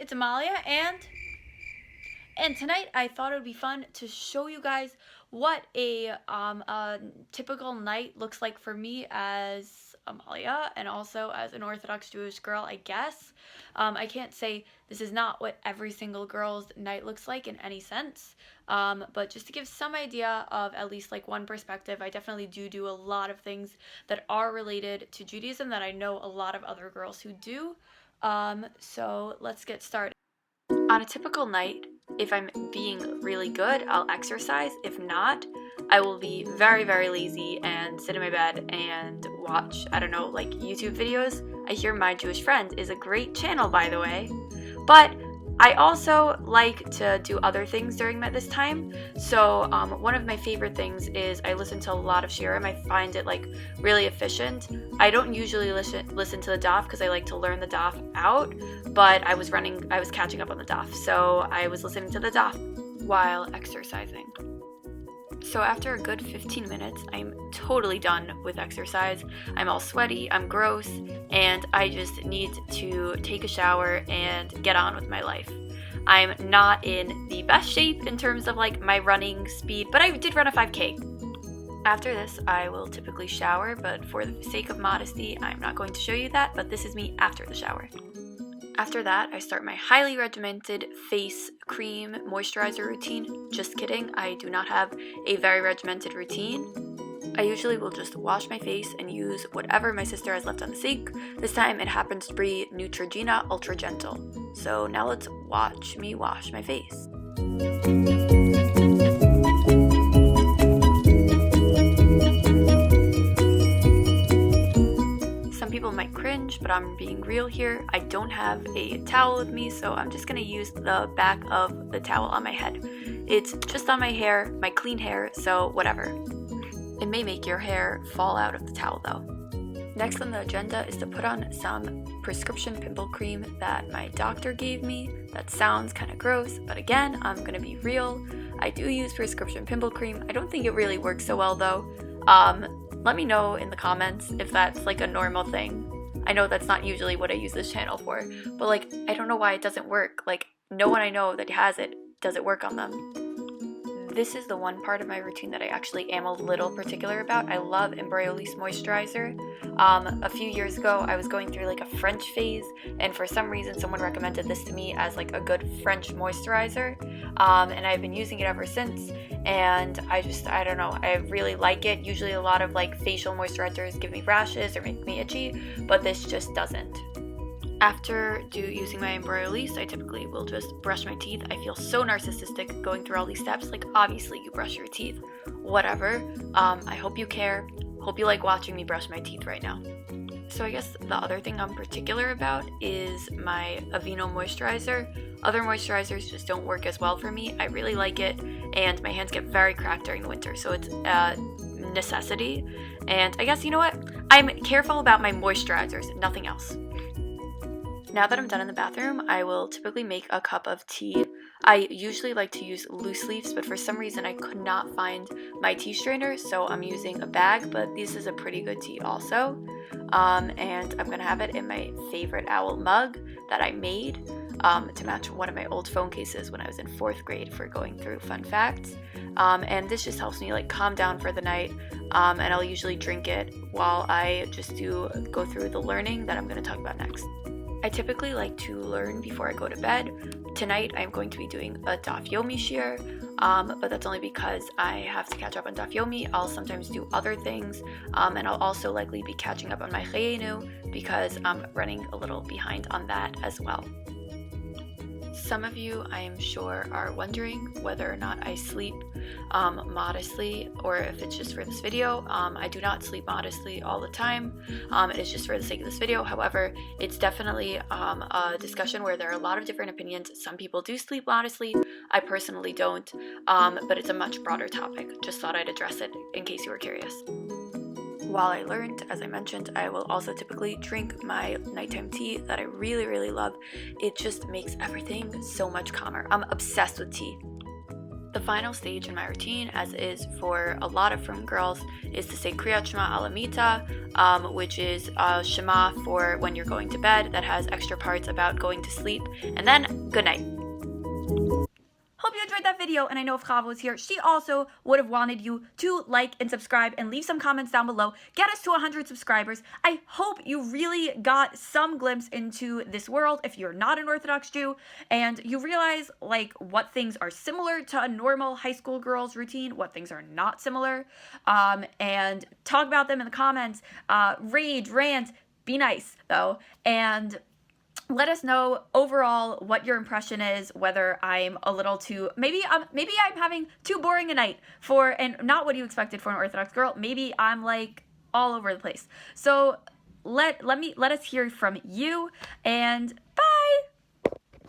it's Amalia, and tonight I thought it would be fun to show you guys what a typical night looks like for me as Amalia and also as an Orthodox Jewish girl, I guess. I can't say this is not what every single girl's night looks like in any sense, but just to give some idea of at least like one perspective, I definitely do a lot of things that are related to Judaism that I know a lot of other girls who do. So let's get started. On a typical night, if I'm being really good, I'll exercise. If not, I will be very, very lazy and sit in my bed and watch, I don't know, like YouTube videos. I hear My Jewish Friend is a great channel, by the way. But I also like to do other things during this time. So one of my favorite things is I listen to a lot of shiurim. I find it like really efficient. I don't usually listen to the daf because I like to learn the daf out, but I was catching up on the daf. So I was listening to the daf while exercising. So after a good 15 minutes, I'm totally done with exercise. I'm all sweaty, I'm gross, and I just need to take a shower and get on with my life. I'm not in the best shape in terms of like my running speed, but I did run a 5K. After this, I will typically shower, but for the sake of modesty, I'm not going to show you that, but this is me after the shower. After that, I start my highly regimented face cream moisturizer routine. Just kidding, I do not have a very regimented routine. I usually will just wash my face and use whatever my sister has left on the sink. This time it happens to be Neutrogena Ultra Gentle. So now let's watch me wash my face. People might cringe, but I'm being real here. I don't have a towel with me, so I'm just gonna use the back of the towel on my head. It's just on my hair, my clean hair, so whatever. It may make your hair fall out of the towel though. Next on the agenda is to put on some prescription pimple cream that my doctor gave me. That sounds kind of gross, but again, I'm gonna be real. I do use prescription pimple cream. I don't think it really works so well though. Let me know in the comments if that's like a normal thing. I know that's not usually what I use this channel for, but like, I don't know why it doesn't work. Like, no one I know that has it, does it work on them? This is the one part of my routine that I actually am a little particular about. I love Embryolisse moisturizer. A few years ago, I was going through like a French phase, and for some reason, someone recommended this to me as like a good French moisturizer, and I've been using it ever since. And I don't know, I really like it. Usually, a lot of like facial moisturizers give me rashes or make me itchy, but this just doesn't. After using my Embryolisse, I typically will just brush my teeth. I feel so narcissistic going through all these steps. Like, obviously, you brush your teeth. Whatever. I hope you care. Hope you like watching me brush my teeth right now. So I guess the other thing I'm particular about is my Aveeno moisturizer. Other moisturizers just don't work as well for me. I really like it, and my hands get very cracked during the winter, so it's a necessity. And I guess, you know what? I'm careful about my moisturizers, nothing else. Now that I'm done in the bathroom, I will typically make a cup of tea. I usually like to use loose leaves, but for some reason I could not find my tea strainer, so I'm using a bag, but this is a pretty good tea also. And I'm gonna have it in my favorite owl mug that I made to match one of my old phone cases when I was in 4th grade for going through fun facts. And this just helps me like calm down for the night, and I'll usually drink it while I just go through the learning that I'm gonna talk about next. I typically like to learn before I go to bed. Tonight I'm going to be doing a Daf Yomi shiur, but that's only because I have to catch up on Daf Yomi. I'll sometimes do other things, and I'll also likely be catching up on my Chayenu because I'm running a little behind on that as well. Some of you, I am sure, are wondering whether or not I sleep modestly or if it's just for this video. I do not sleep modestly all the time. It is just for the sake of this video. However, it's definitely a discussion where there are a lot of different opinions. Some people do sleep modestly. I personally don't, but it's a much broader topic. Just thought I'd address it in case you were curious. While I learned, as I mentioned, I will also typically drink my nighttime tea that I really, really love. It just makes everything so much calmer. I'm obsessed with tea. The final stage in my routine, as is for a lot of frum girls, is to say Kriat, Shema, Hamita, which is Shema for when you're going to bed that has extra parts about going to sleep, and then good night. Hope you enjoyed that video, and I know if Chava was here, she also would have wanted you to like and subscribe and leave some comments down below. Get us to 100 subscribers. I hope you really got some glimpse into this world if you're not an Orthodox Jew, and you realize like what things are similar to a normal high school girl's routine, what things are not similar, and talk about them in the comments. Rage, rant, be nice though, and let us know overall what your impression is, whether I'm a little too, maybe I'm having too boring a night for, and not what you expected for an Orthodox girl. Maybe I'm like all over the place. So let us hear from you, and bye.